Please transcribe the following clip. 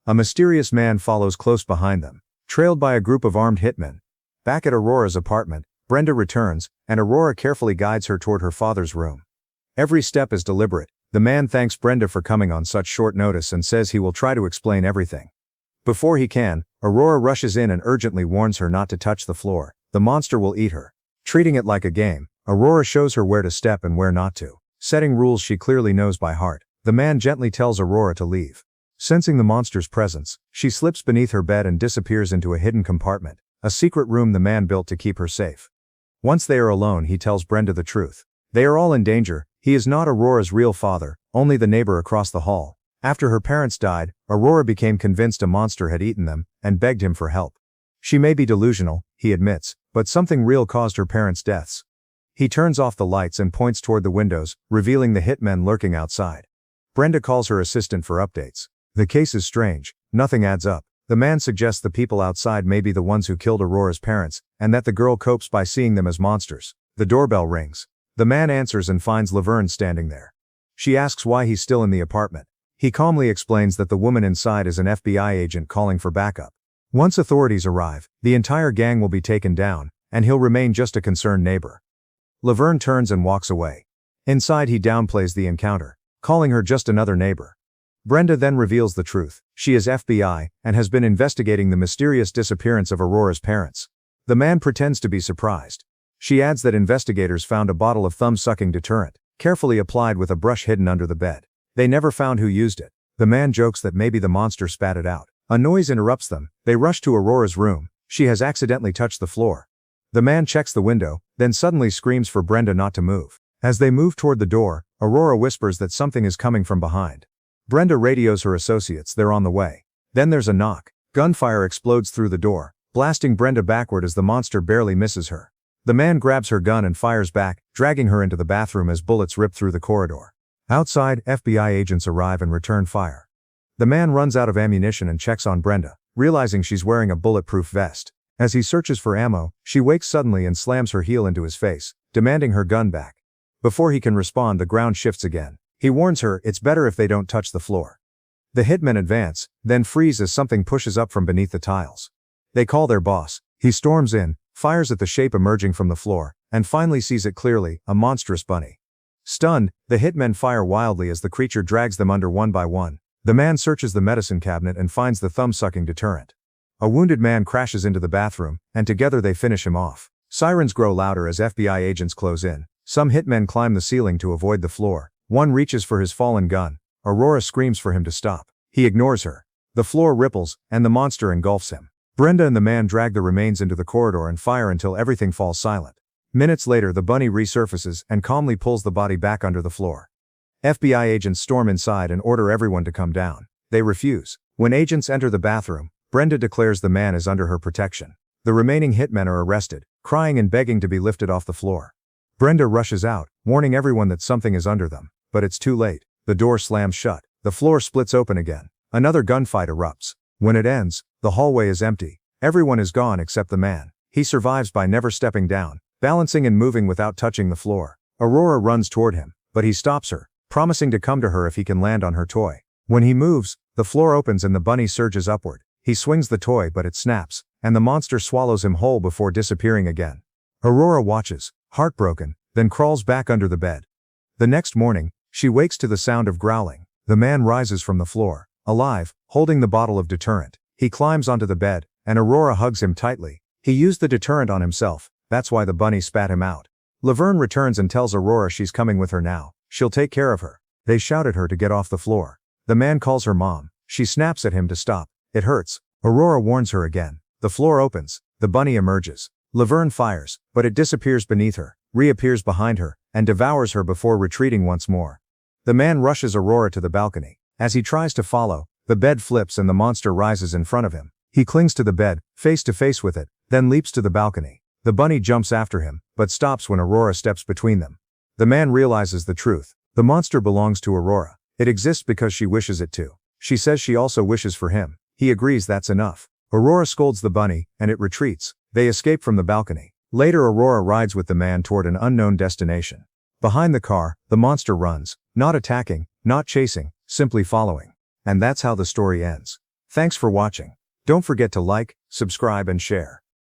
A mysterious man follows close behind them, trailed by a group of armed hitmen. Back at Aurora's apartment, Brenda returns, and Aurora carefully guides her toward her father's room. Every step is deliberate. The man thanks Brenda for coming on such short notice and says he will try to explain everything. Before he can, Aurora rushes in and urgently warns her not to touch the floor. The monster will eat her. Treating it like a game, Aurora shows her where to step and where not to, setting rules she clearly knows by heart. The man gently tells Aurora to leave. Sensing the monster's presence, she slips beneath her bed and disappears into a hidden compartment, a secret room the man built to keep her safe. Once they are alone, he tells Brenda the truth. They are all in danger. He is not Aurora's real father, only the neighbor across the hall. After her parents died, Aurora became convinced a monster had eaten them, and begged him for help. She may be delusional, he admits, but something real caused her parents' deaths. He turns off the lights and points toward the windows, revealing the hitmen lurking outside. Brenda calls her assistant for updates. The case is strange, nothing adds up. The man suggests the people outside may be the ones who killed Aurora's parents, and that the girl copes by seeing them as monsters. The doorbell rings. The man answers and finds Laverne standing there. She asks why he's still in the apartment. He calmly explains that the woman inside is an FBI agent calling for backup. Once authorities arrive, the entire gang will be taken down, and he'll remain just a concerned neighbor. Laverne turns and walks away. Inside, he downplays the encounter, calling her just another neighbor. Brenda then reveals the truth. She is FBI, and has been investigating the mysterious disappearance of Aurora's parents. The man pretends to be surprised. She adds that investigators found a bottle of thumb-sucking deterrent, carefully applied with a brush hidden under the bed. They never found who used it. The man jokes that maybe the monster spat it out. A noise interrupts them. They rush to Aurora's room. She has accidentally touched the floor. The man checks the window, then suddenly screams for Brenda not to move. As they move toward the door, Aurora whispers that something is coming from behind. Brenda radios her associates they're on the way. Then there's a knock. Gunfire explodes through the door, blasting Brenda backward as the monster barely misses her. The man grabs her gun and fires back, dragging her into the bathroom as bullets rip through the corridor. Outside, FBI agents arrive and return fire. The man runs out of ammunition and checks on Brenda, realizing she's wearing a bulletproof vest. As he searches for ammo, she wakes suddenly and slams her heel into his face, demanding her gun back. Before he can respond, the ground shifts again. He warns her it's better if they don't touch the floor. The hitmen advance, then freeze as something pushes up from beneath the tiles. They call their boss. He storms in, fires at the shape emerging from the floor, and finally sees it clearly, a monstrous bunny. Stunned, the hitmen fire wildly as the creature drags them under one by one. The man searches the medicine cabinet and finds the thumb-sucking deterrent. A wounded man crashes into the bathroom, and together they finish him off. Sirens grow louder as FBI agents close in. Some hitmen climb the ceiling to avoid the floor. One reaches for his fallen gun. Aurora screams for him to stop. He ignores her. The floor ripples, and the monster engulfs him. Brenda and the man drag the remains into the corridor and fire until everything falls silent. Minutes later, the bunny resurfaces and calmly pulls the body back under the floor. FBI agents storm inside and order everyone to come down. They refuse. When agents enter the bathroom, Brenda declares the man is under her protection. The remaining hitmen are arrested, crying and begging to be lifted off the floor. Brenda rushes out, warning everyone that something is under them, but it's too late. The door slams shut. The floor splits open again. Another gunfight erupts. When it ends, the hallway is empty. Everyone is gone except the man. He survives by never stepping down, balancing and moving without touching the floor. Aurora runs toward him, but he stops her, promising to come to her if he can land on her toy. When he moves, the floor opens and the bunny surges upward. He swings the toy but it snaps, and the monster swallows him whole before disappearing again. Aurora watches, heartbroken, then crawls back under the bed. The next morning, she wakes to the sound of growling. The man rises from the floor, alive, holding the bottle of deterrent. He climbs onto the bed, and Aurora hugs him tightly. He used the deterrent on himself, that's why the bunny spat him out. Laverne returns and tells Aurora she's coming with her now. She'll take care of her. They shout at her to get off the floor. The man calls her mom. She snaps at him to stop. It hurts. Aurora warns her again. The floor opens. The bunny emerges. Laverne fires, but it disappears beneath her, reappears behind her, and devours her before retreating once more. The man rushes Aurora to the balcony. As he tries to follow, the bed flips and the monster rises in front of him. He clings to the bed, face to face with it, then leaps to the balcony. The bunny jumps after him, but stops when Aurora steps between them. The man realizes the truth. The monster belongs to Aurora. It exists because she wishes it to. She says she also wishes for him. He agrees that's enough. Aurora scolds the bunny, and it retreats. They escape from the balcony. Later, Aurora rides with the man toward an unknown destination. Behind the car, the monster runs, not attacking, not chasing, simply following. And that's how the story ends. Thanks for watching. Don't forget to like, subscribe and share.